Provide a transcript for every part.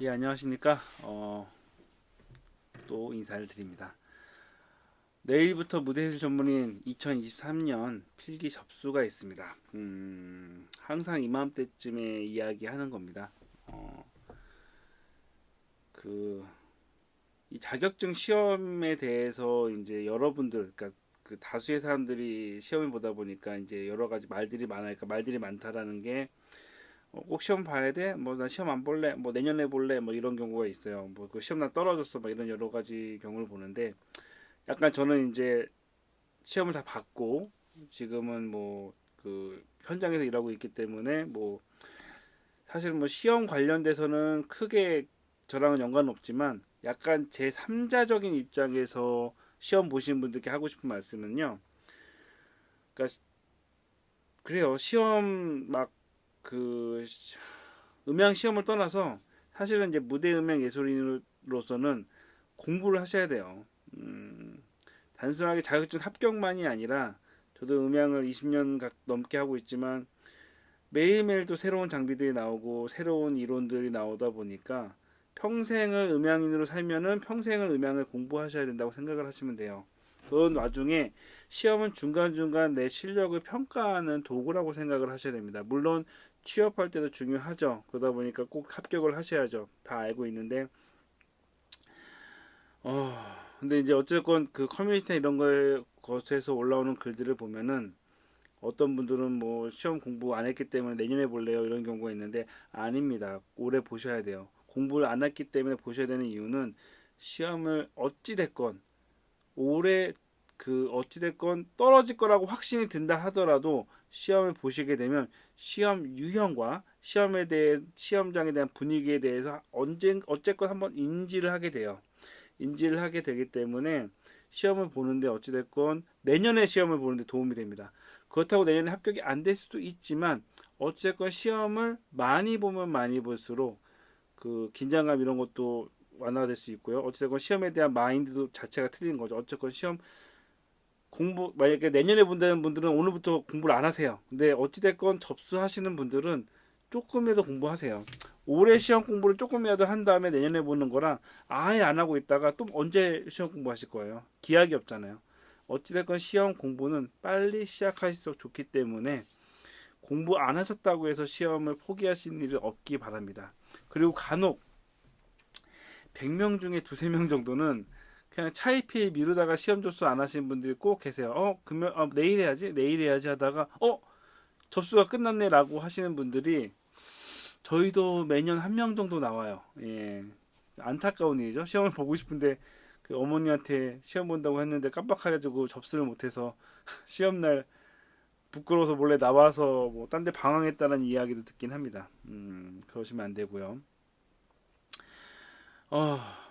예, 안녕하십니까. 또 인사를 드립니다. 내일부터 무대해설 전문인 2023년 필기 접수가 있습니다. 항상 이맘때쯤에 이야기하는 겁니다. 어, 그, 이 자격증 시험에 대해서 이제 여러분들, 그러니까 그 다수의 사람들이 시험을 보다 보니까 이제 여러 가지 말들이 많으니까 말들이 많다라는 게 꼭 시험 봐야 돼? 뭐 나 시험 안 볼래? 뭐 내년에 볼래? 뭐 이런 경우가 있어요. 뭐 그 시험 나 떨어졌어. 막 이런 여러 가지 경우를 보는데 약간 저는 이제 시험을 다 봤고 지금은 뭐 그 현장에서 일하고 있기 때문에 뭐 사실 뭐 시험 관련돼서는 크게 저랑은 연관은 없지만 약간 제 3자적인 입장에서 시험 보신 분들께 하고 싶은 말씀은요. 그러니까 그래요. 시험 막 그 음향 시험을 떠나서 사실은 이제 무대 음향 예술인으로서는 공부를 하셔야 돼요. 단순하게 자격증 합격만이 아니라 저도 음향을 20년 넘게 하고 있지만 매일매일 또 새로운 장비들이 나오고 새로운 이론들이 나오다 보니까 평생을 음향인으로 살면은 평생을 음향을 공부하셔야 된다고 생각을 하시면 돼요. 그런 와중에 시험은 중간중간 내 실력을 평가하는 도구라고 생각을 하셔야 됩니다. 물론 취업할 때도 중요하죠. 그러다 보니까 꼭 합격을 하셔야죠. 다 알고 있는데 어, 근데 이제 어쨌건 그 커뮤니티나 이런 거에 것에서 올라오는 글들을 보면은 어떤 분들은 뭐 시험 공부 안 했기 때문에 내년에 볼래요 이런 경우가 있는데 아닙니다. 올해 보셔야 돼요. 공부를 안 했기 때문에 보셔야 되는 이유는 시험을 어찌 됐건 올해 그 어찌 됐건 떨어질 거라고 확신이 든다 하더라도 시험을 보시게 되면 시험 유형과 시험에 대해 시험장에 대한 분위기에 대해서 언제 어쨌건 한번 인지를 하게 돼요. 인지를 하게 되기 때문에 시험을 보는데 어찌됐건 내년에 시험을 보는데 도움이 됩니다. 그렇다고 내년에 합격이 안 될 수도 있지만 어찌됐건 시험을 많이 보면 많이 볼수록 그 긴장감 이런 것도 완화될 수 있고요. 어찌됐건 시험에 대한 마인드도 자체가 틀린 거죠. 어쨌건 시험 공부 만약에 내년에 본다는 분들은 오늘부터 공부를 안 하세요. 근데 어찌됐건 접수하시는 분들은 조금이라도 공부하세요. 올해 시험 공부를 조금이라도 한 다음에 내년에 보는 거랑 아예 안 하고 있다가 또 언제 시험 공부하실 거예요? 기약이 없잖아요. 어찌됐건 시험 공부는 빨리 시작하실수록 좋기 때문에 공부 안 하셨다고 해서 시험을 포기하시는 일은 없기 바랍니다. 그리고 간혹 100명 중에 두세 명 정도는 그냥 차이피 미루다가 시험 접수 안 하신 분들이 꼭 계세요. 내일 해야지, 내일 해야지 하다가 접수가 끝났네라고 하시는 분들이 저희도 매년 한 명 정도 나와요. 예, 안타까운 일이죠. 시험을 보고 싶은데 그 어머니한테 시험 본다고 했는데 깜빡해가지고 접수를 못해서 시험날 부끄러워서 몰래 나와서 뭐 딴 데 방황했다는 이야기도 듣긴 합니다. 그러시면 안 되고요.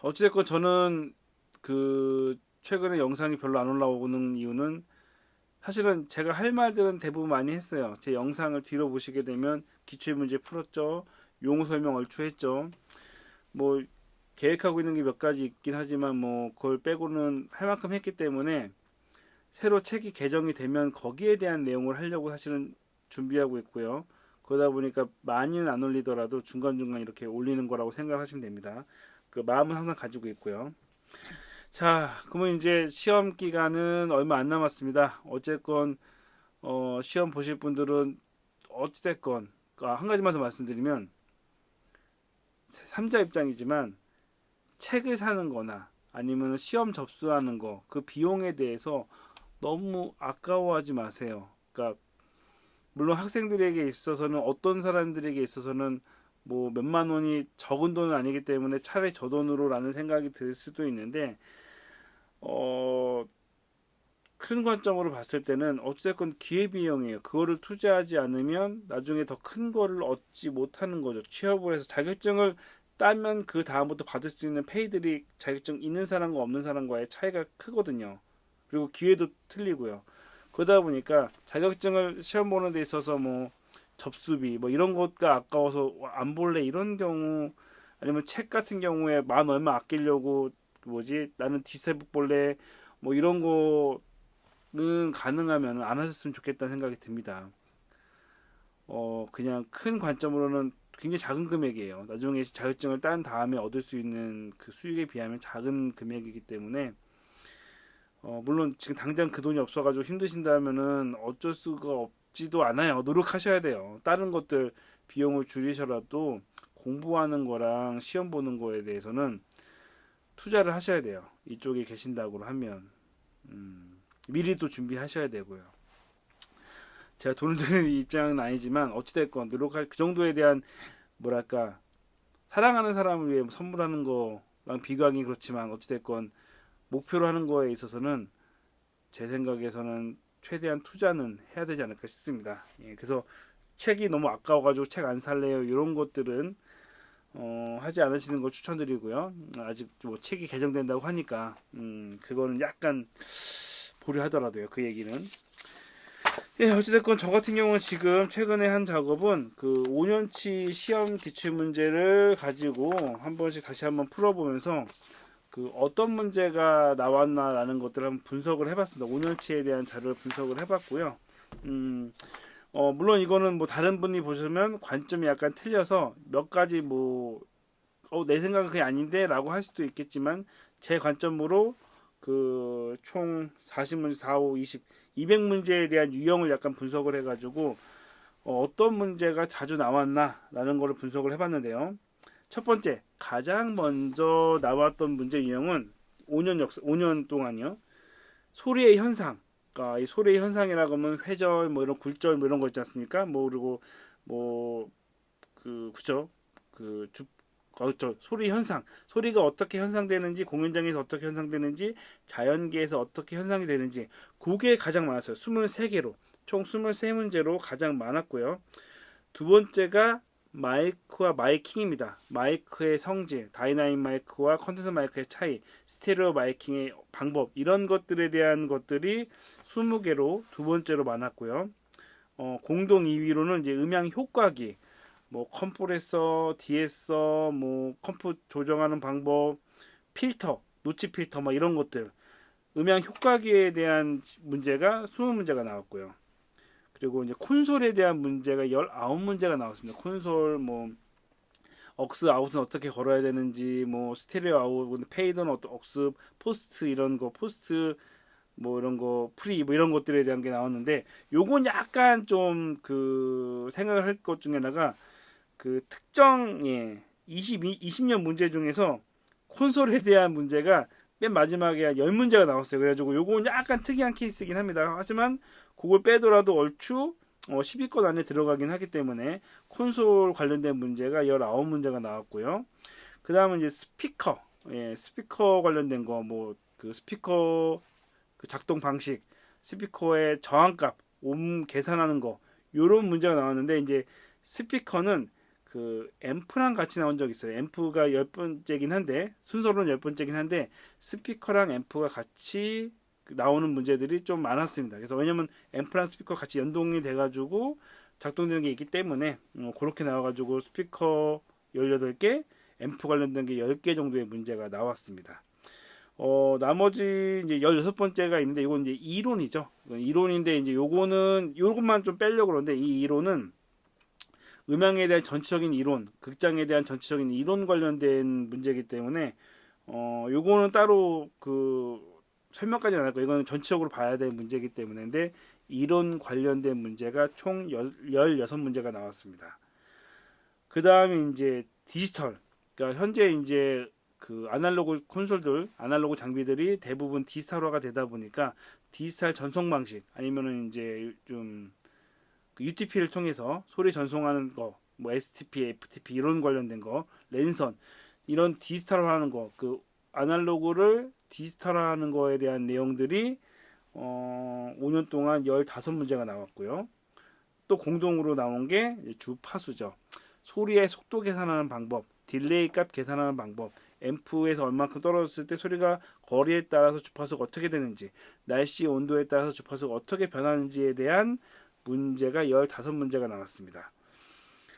어찌됐건 저는 그 최근에 영상이 별로 안 올라오는 이유는 사실은 제가 할 말들은 대부분 많이 했어요. 제 영상을 뒤로 보시게 되면 기출문제 풀었죠. 용어 설명 얼추 했죠. 뭐 계획하고 있는 게 몇 가지 있긴 하지만 뭐 그걸 빼고는 할 만큼 했기 때문에 새로 책이 개정이 되면 거기에 대한 내용을 하려고 사실은 준비하고 있고요. 그러다 보니까 많이는 안 올리더라도 중간중간 이렇게 올리는 거라고 생각하시면 됩니다. 그 마음은 항상 가지고 있고요. 자, 그러면 이제 시험 기간은 얼마 안 남았습니다. 어쨌건 시험 보실 분들은 어찌됐건 한 가지만 더 말씀드리면 3자 입장이지만 책을 사는 거나 아니면 시험 접수하는 거 그 비용에 대해서 너무 아까워하지 마세요. 그러니까 물론 학생들에게 있어서는 어떤 사람들에게 있어서는 뭐 몇만 원이 적은 돈은 아니기 때문에 차라리 저 돈으로라는 생각이 들 수도 있는데 어, 큰 관점으로 봤을 때는 어쨌건 기회비용이에요. 그거를 투자하지 않으면 나중에 더 큰 거를 얻지 못하는 거죠. 취업을 해서 자격증을 따면 그 다음부터 받을 수 있는 페이들이 자격증 있는 사람과 없는 사람과의 차이가 크거든요. 그리고 기회도 틀리고요. 그러다 보니까 자격증을 시험 보는 데 있어서 뭐 접수비 뭐 이런 것가 아까워서 안 볼래 이런 경우 아니면 책 같은 경우에 만 얼마 아끼려고 뭐지 나는 디스북 볼래 뭐 이런 거는 가능하면 안 하셨으면 좋겠다는 생각이 듭니다. 그냥 큰 관점으로는 굉장히 작은 금액이에요. 나중에 자격증을 딴 다음에 얻을 수 있는 그 수익에 비하면 작은 금액이기 때문에 물론 지금 당장 그 돈이 없어가지고 힘드신다면은 어쩔 수가 없지도 않아요. 노력하셔야 돼요. 다른 것들 비용을 줄이셔라도 공부하는 거랑 시험 보는 거에 대해서는 투자를 하셔야 돼요. 이쪽에 계신다고 하면 미리 또 준비하셔야 되고요. 제가 돈을 드는 입장은 아니지만 어찌됐건 노력할 그 정도에 대한 뭐랄까 사랑하는 사람을 위해 선물하는 거랑 비교하기 그렇지만 어찌됐건 목표로 하는 거에 있어서는 제 생각에서는 최대한 투자는 해야 되지 않을까 싶습니다. 예, 그래서 책이 너무 아까워가지고 책 안 살래요 이런 것들은 하지 않으시는 걸 추천드리고요. 아직 뭐 책이 개정된다고 하니까 그거는 약간 보류하더라도요. 그 얘기는. 예, 어찌됐건 저 같은 경우는 지금 최근에 한 작업은 그 5년치 시험 기출 문제를 가지고 한 번씩 다시 한번 풀어보면서 그 어떤 문제가 나왔나라는 것들을 한번 분석을 해봤습니다. 5년치에 대한 자료를 분석을 해봤고요. 물론 이거는 뭐 다른 분이 보시면 관점이 약간 틀려서 몇 가지 뭐 내 생각은 그게 아닌데 라고 할 수도 있겠지만 제 관점으로 그 총 40문제, 4, 5, 20, 200문제에 대한 유형을 약간 분석을 해가지고 어떤 문제가 자주 나왔나라는 거를 분석을 해봤는데요. 첫 번째, 가장 먼저 나왔던 문제 유형은 5년 동안요. 소리의 현상. 그러니까 이 소리의 현상이라고 하면 회절, 뭐 이런 굴절, 뭐 이런 거 있지 않습니까? 뭐 그리고 뭐 그죠? 소리 현상, 소리가 어떻게 현상되는지, 공연장에서 어떻게 현상되는지, 자연계에서 어떻게 현상이 되는지, 그게 가장 많았어요. 23개로, 총 23문제로 가장 많았고요. 두 번째가 마이크와 마이킹입니다. 마이크의 성질, 다이나믹 마이크와 컨덴서 마이크의 차이, 스테레오 마이킹의 방법, 이런 것들에 대한 것들이 20개로 두 번째로 많았고요. 공동 2위로는 이제 음향 효과기, 뭐 컴프레서, 디에서, 뭐 컴프 조정하는 방법, 필터, 노치 필터, 뭐 이런 것들, 음향 효과기에 대한 문제가 20문제가 나왔고요. 그리고 이제 콘솔에 대한 문제가 19문제가 나왔습니다. 콘솔 뭐 억스 아웃은 어떻게 걸어야 되는지, 뭐 스테레오 아웃, 페이드는 억스, 포스트 이런 거, 포스트 뭐 이런 거 프리 뭐 이런 것들에 대한 게 나왔는데 요건 약간 좀 그 생각을 할 것 중에 하나가 그 특정 20년 문제 중에서 콘솔에 대한 문제가 맨 마지막에 한 10문제가 나왔어요. 그래가지고 요건 약간 특이한 케이스이긴 합니다. 하지만 그걸 빼더라도 얼추 10위권 안에 들어가긴 하기 때문에 콘솔 관련된 문제가 19문제가 나왔고요. 그 다음은 이제 스피커, 스피커 관련된 거, 뭐 그 스피커 그 작동 방식, 스피커의 저항값, 계산하는 거, 요런 문제가 나왔는데 이제 스피커는 그 앰프랑 같이 나온 적 있어요. 앰프가 10번째긴 한데 순서로는 10번째긴 한데 스피커랑 앰프가 같이 나오는 문제들이 좀 많았습니다. 그래서 왜냐면 앰프랑 스피커 같이 연동이 돼가지고 작동되는 게 있기 때문에 그렇게 나와가지고 스피커 18개, 앰프 관련된 게 10개 정도의 문제가 나왔습니다. 나머지 이제 16번째가 있는데 이건 이제 이론이죠. 이론인데 이제 요것만 좀 빼려고 그러는데 이 이론은 음향에 대한 전체적인 이론, 극장에 대한 전체적인 이론 관련된 문제이기 때문에 요거는 따로 그 설명까지는 안 할 거예요. 이거는 전체적으로 봐야 될 문제이기 때문에 근데 이론 관련된 문제가 총 16문제가 나왔습니다. 그 다음에 이제 디지털. 그러니까 현재 이제 그 아날로그 콘솔들, 아날로그 장비들이 대부분 디지털화가 되다 보니까 디지털 전송 방식 아니면은 이제 좀 그 UTP를 통해서 소리 전송하는 거, 뭐 STP, FTP 이런 관련된 거, 랜선 이런 디지털화하는 거, 그 아날로그를 디지털화하는 거에 대한 내용들이 5년 동안 15문제가 나왔고요. 또 공동으로 나온 게 주파수죠. 소리의 속도 계산하는 방법, 딜레이 값 계산하는 방법, 앰프에서 얼마큼 떨어졌을 때 소리가 거리에 따라서 주파수가 어떻게 되는지, 날씨 온도에 따라서 주파수가 어떻게 변하는지에 대한 문제가 15문제가 나왔습니다.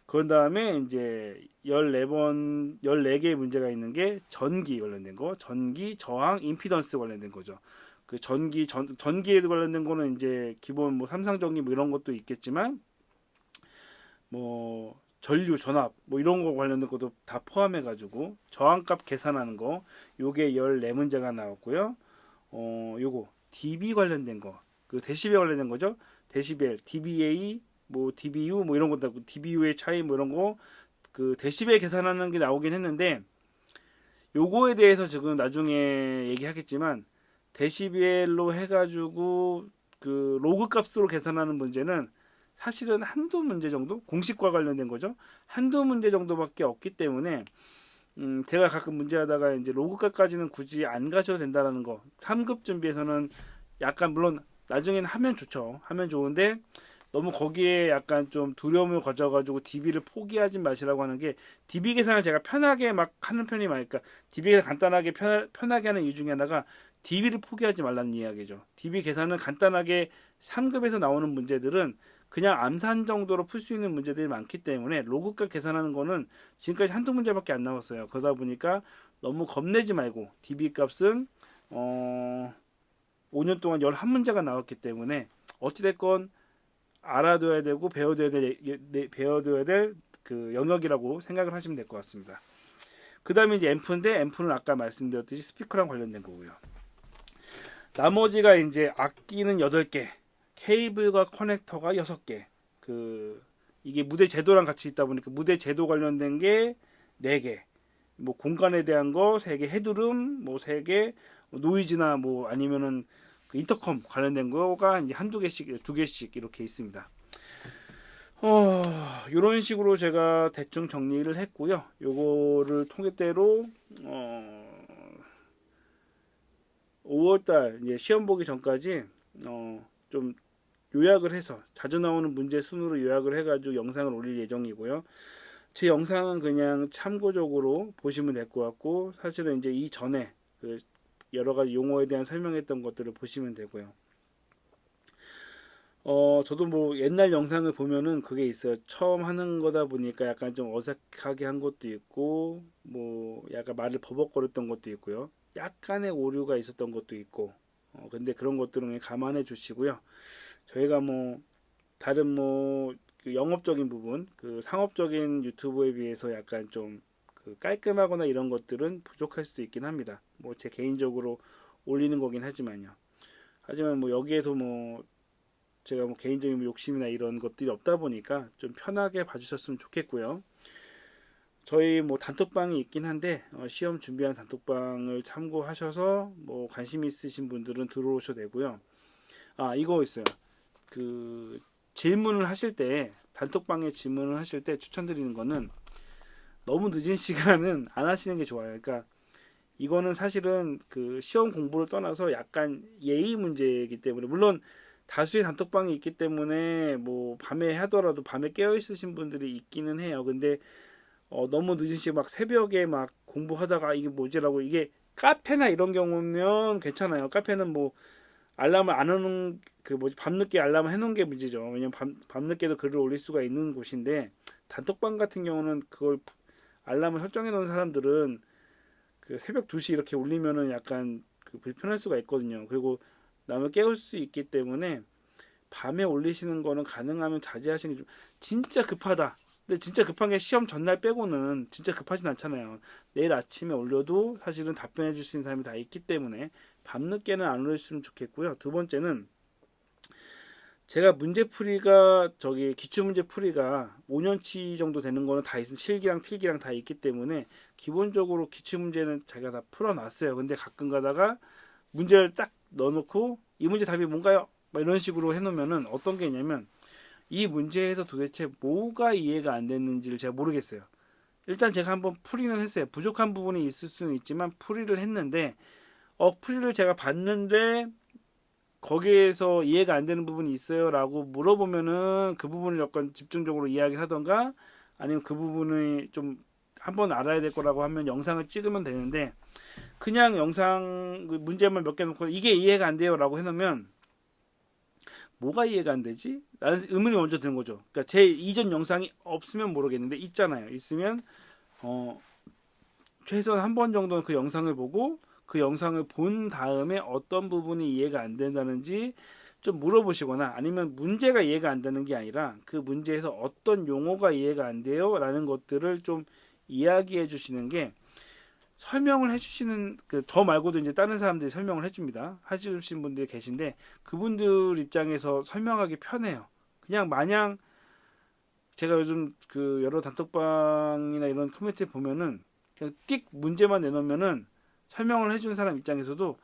그런 다음에 이제 14개의 문제가 있는 게 전기 관련된 거, 전기, 저항, 임피던스 관련된 거죠. 그 전기에 관련된 거는 이제 기본 뭐 삼상전기 뭐 이런 것도 있겠지만 뭐 전류, 전압 뭐 이런 거 관련된 것도 다 포함해 가지고 저항값 계산하는 거 요게 14문제가 나왔고요. 요거 dB 관련된 거, 그 데시벨 관련된 거죠. 데시벨, dBA, 뭐 dBu 뭐 이런 것도 dBu의 차이 뭐 이런 거 그 데시벨 계산하는 게 나오긴 했는데 요거에 대해서 지금 나중에 얘기하겠지만 데시벨로 해가지고 그 로그 값으로 계산하는 문제는 사실은 한두 문제 정도 공식과 관련된 거죠. 한두 문제 정도밖에 없기 때문에 제가 가끔 문제하다가 이제 로그 값까지는 굳이 안 가셔도 된다라는 거. 3급 준비에서는 약간 물론 나중에는 하면 좋죠. 하면 좋은데 너무 거기에 약간 좀 두려움을 가져가지고 DB를 포기하지 마시라고 하는 게 DB 계산을 제가 편하게 막 하는 편이 많으니까 DB 계산 간단하게 편하게 하는 이유 중에 하나가 DB를 포기하지 말라는 이야기죠. DB 계산은 간단하게 3급에서 나오는 문제들은 그냥 암산 정도로 풀 수 있는 문제들이 많기 때문에 로그값 계산하는 거는 지금까지 한두 문제밖에 안 나왔어요. 그러다 보니까 너무 겁내지 말고 DB 값은 5년 동안 11문제가 나왔기 때문에 어찌됐건 알아둬야 되고 배워둬야 될 그 영역이라고 생각을 하시면 될 것 같습니다. 그 다음에 이제 앰프인데 앰프는 아까 말씀드렸듯이 스피커랑 관련된 거고요. 나머지가 이제 악기는 8개, 케이블과 커넥터가 6개. 그 이게 무대 제도랑 같이 있다 보니까 무대 제도 관련된 게 4개. 뭐 공간에 대한 거 3개, 헤드룸 뭐 3개, 노이즈나 뭐 아니면은 그 인터컴 관련된 거가 이제 한두 개씩, 2개씩 이렇게 있습니다. 이런 식으로 제가 대충 정리를 했고요. 요거를 통계대로 5월달 이제 시험 보기 전까지 좀 요약을 해서 자주 나오는 문제 순으로 요약을 해가지고 영상을 올릴 예정이고요. 제 영상은 그냥 참고적으로 보시면 될 것 같고 사실은 이제 이전에 그 여러 가지 용어에 대한 설명했던 것들을 보시면 되고요. 저도 뭐 옛날 영상을 보면은 그게 있어요. 처음 하는 거다 보니까 약간 좀 어색하게 한 것도 있고, 뭐 약간 말을 버벅거렸던 것도 있고요. 약간의 오류가 있었던 것도 있고, 근데 그런 것들은 감안해 주시고요. 저희가 뭐 다른 뭐그 영업적인 부분, 그 상업적인 유튜브에 비해서 약간 좀 그 깔끔하거나 이런 것들은 부족할 수도 있긴 합니다. 뭐 제 개인적으로 올리는 거긴 하지만요. 하지만 뭐 여기에서 뭐 제가 뭐 개인적인 욕심이나 이런 것들이 없다 보니까 좀 편하게 봐주셨으면 좋겠고요. 저희 뭐 단톡방이 있긴 한데 시험 준비한 단톡방을 참고하셔서 뭐 관심 있으신 분들은 들어오셔도 되고요. 아 이거 있어요. 그 질문을 하실 때 단톡방에 질문을 하실 때 추천드리는 거는 너무 늦은 시간은 안 하시는 게 좋아요. 그러니까 이거는 사실은 그 시험 공부를 떠나서 약간 예의 문제이기 때문에 물론 다수의 단톡방이 있기 때문에 뭐 밤에 하더라도 밤에 깨어 있으신 분들이 있기는 해요. 근데 너무 늦은 시간 막 새벽에 막 공부하다가 이게 뭐지라고 이게 카페나 이런 경우면 괜찮아요. 카페는 뭐 알람을 안 하는 그 뭐지 밤늦게 알람을 해놓은 게 문제죠. 왜냐면 밤늦게도 글을 올릴 수가 있는 곳인데 단톡방 같은 경우는 그걸 알람을 설정해 놓은 사람들은 그 새벽 2시 이렇게 울리면은 약간 그 불편할 수가 있거든요. 그리고 남을 깨울 수 있기 때문에 밤에 올리시는 거는 가능하면 자제하시는 게 좀 진짜 급하다. 근데 진짜 급한 게 시험 전날 빼고는 진짜 급하진 않잖아요. 내일 아침에 올려도 사실은 답변해 줄 수 있는 사람이 다 있기 때문에 밤늦게는 안 올렸으면 좋겠고요. 두 번째는 제가 문제풀이가 저기 기출문제풀이가 5년치 정도 되는 거는 다 있으면 실기랑 필기랑 다 있기 때문에 기본적으로 기출문제는 제가 다 풀어놨어요. 근데 가끔 가다가 문제를 딱 넣어놓고 이 문제 답이 뭔가요? 막 이런 식으로 해놓으면은 어떤 게 있냐면 이 문제에서 도대체 뭐가 이해가 안 됐는지를 제가 모르겠어요. 일단 제가 한번 풀이는 했어요. 부족한 부분이 있을 수는 있지만 풀이를 했는데 풀이를 제가 봤는데 거기에서 이해가 안 되는 부분이 있어요 라고 물어보면은 그 부분을 약간 집중적으로 이야기를 하던가 아니면 그 부분을 좀 한번 알아야 될 거라고 하면 영상을 찍으면 되는데 그냥 영상 문제만 몇 개 놓고 이게 이해가 안 돼요 라고 해놓으면 뭐가 이해가 안 되지? 라는 의문이 먼저 드는 거죠. 그러니까 제 이전 영상이 없으면 모르겠는데 있잖아요. 있으면 최소한 한 번 정도는 그 영상을 보고 그 영상을 본 다음에 어떤 부분이 이해가 안 된다는지 좀 물어보시거나 아니면 문제가 이해가 안 되는 게 아니라 그 문제에서 어떤 용어가 이해가 안 돼요 라는 것들을 좀 이야기해 주시는 게 설명을 해주시는 저 말고도 이제 다른 사람들이 설명을 해줍니다. 해주신 분들이 계신데 그분들 입장에서 설명하기 편해요. 그냥 마냥 제가 요즘 그 여러 단톡방이나 이런 커뮤니티 보면은 그냥 띡 문제만 내놓으면은 설명을 해주는 사람 입장에서도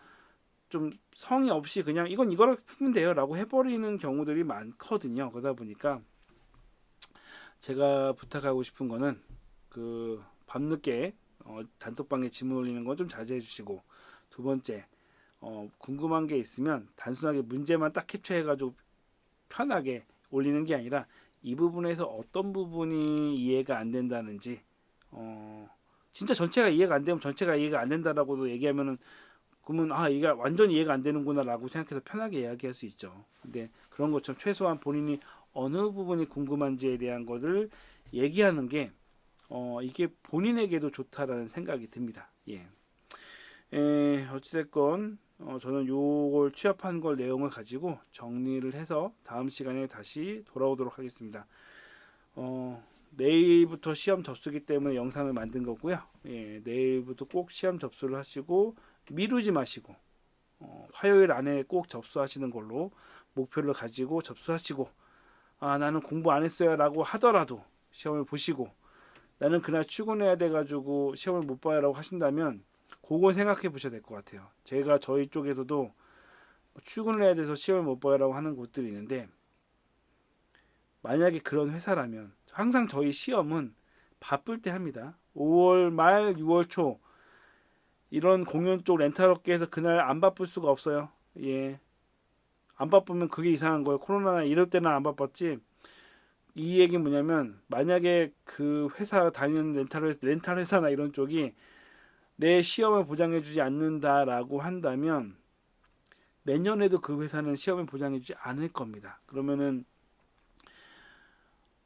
좀 성의 없이 그냥 이건 이거로 풀면 돼요 라고 해버리는 경우들이 많거든요. 그러다 보니까 제가 부탁하고 싶은 거는 그 밤늦게 단톡방에 질문 올리는 건 좀 자제해 주시고, 두 번째 궁금한 게 있으면 단순하게 문제만 딱 캡처해 가지고 편하게 올리는 게 아니라 이 부분에서 어떤 부분이 이해가 안 된다는지, 진짜 전체가 이해가 안 되면 전체가 이해가 안 된다라고도 얘기하면은 그러면 이게 완전 이해가 안 되는구나라고 생각해서 편하게 이야기할 수 있죠. 근데 그런 것처럼 최소한 본인이 어느 부분이 궁금한지에 대한 것을 얘기하는 게 이게 본인에게도 좋다라는 생각이 듭니다. 예. 어찌됐건 저는 요걸 취합한 걸 내용을 가지고 정리를 해서 다음 시간에 다시 돌아오도록 하겠습니다. 내일부터 시험 접수기 때문에 영상을 만든 거고요. 예, 내일부터 꼭 시험 접수를 하시고 미루지 마시고 화요일 안에 꼭 접수하시는 걸로 목표를 가지고 접수하시고, 나는 공부 안 했어요 라고 하더라도 시험을 보시고, 나는 그날 출근해야 돼가지고 시험을 못 봐요 라고 하신다면 그건 생각해 보셔야 될 것 같아요. 제가 저희 쪽에서도 출근을 해야 돼서 시험을 못 봐요 라고 하는 곳들이 있는데, 만약에 그런 회사라면 항상 저희 시험은 바쁠 때 합니다. 5월 말 6월 초 이런 공연 쪽 렌탈 업계에서 그날 안 바쁠 수가 없어요. 예, 안 바쁘면 그게 이상한 거예요. 코로나나 이럴 때는 안 바빴지. 이 얘기는 뭐냐면 만약에 그 회사 다니는 렌탈 회사나 이런 쪽이 내 시험을 보장해주지 않는다라고 한다면 내년에도 그 회사는 시험을 보장해주지 않을 겁니다. 그러면은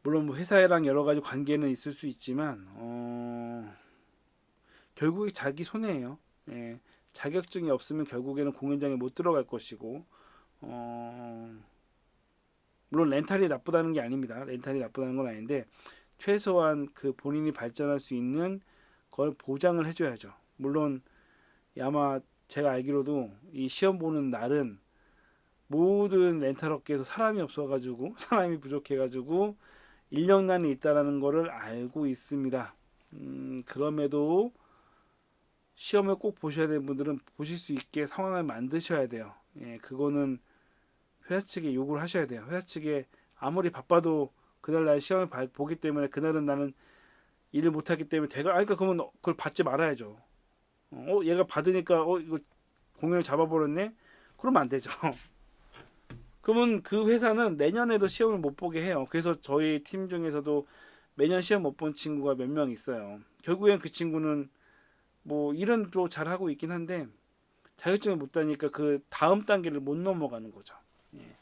물론 뭐 회사랑 여러 가지 관계는 있을 수 있지만 결국에 자기 손해예요. 예, 자격증이 없으면 결국에는 공연장에 못 들어갈 것이고, 물론 렌탈이 나쁘다는 게 아닙니다. 렌탈이 나쁘다는 건 아닌데 최소한 그 본인이 발전할 수 있는 걸 보장을 해줘야죠. 물론 아마 제가 알기로도 이 시험 보는 날은 모든 렌탈 업계에서 사람이 없어가지고 사람이 부족해가지고 인력난이 있다라는 거를 알고 있습니다. 그럼에도 시험을 꼭 보셔야 되는 분들은 보실 수 있게 상황을 만드셔야 돼요. 예, 그거는 회사 측에 요구를 하셔야 돼요. 회사 측에 아무리 바빠도 그날 날 시험을 보기 때문에 그날은 나는 일을 못하기 때문에 그러니까 그러면 그걸 받지 말아야죠. 얘가 받으니까 이거 공연을 잡아버렸네? 그러면 안 되죠. 그러면 그 회사는 내년에도 시험을 못 보게 해요. 그래서 저희 팀 중에서도 매년 시험 못 본 친구가 몇 명 있어요. 결국엔 그 친구는 뭐 일은 또 잘하고 있긴 한데 자격증을 못 따니까 그 다음 단계를 못 넘어가는 거죠. 예.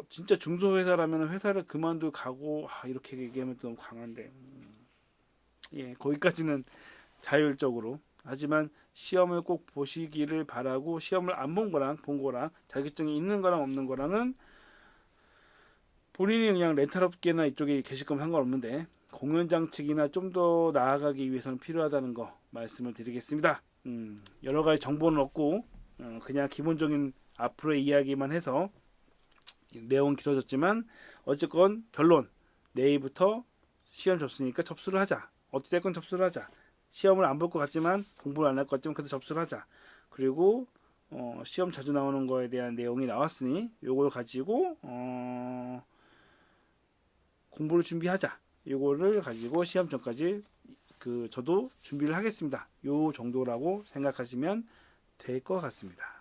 진짜 중소회사라면 회사를 그만두고 가고, 이렇게 얘기하면 또 너무 강한데, 예, 거기까지는 자율적으로. 하지만 시험을 꼭 보시기를 바라고, 시험을 안 본 거랑 본 거랑 자격증이 있는 거랑 없는 거랑은 본인이 그냥 렌탈업계나 이쪽에 계실 거면 상관없는데 공연장 측이나 좀 더 나아가기 위해서는 필요하다는 거 말씀을 드리겠습니다. 여러 가지 정보는 없고 그냥 기본적인 앞으로의 이야기만 해서 내용은 길어졌지만 어쨌건 결론, 내일부터 시험 접수니까 접수를 하자. 어찌됐건 접수를 하자. 시험을 안 볼 것 같지만 공부를 안 할 것 같지만 그래도 접수를 하자. 그리고 시험 자주 나오는 거에 대한 내용이 나왔으니 요걸 가지고 공부를 준비하자. 요거를 가지고 시험 전까지 저도 준비를 하겠습니다. 요 정도라고 생각하시면 될 것 같습니다.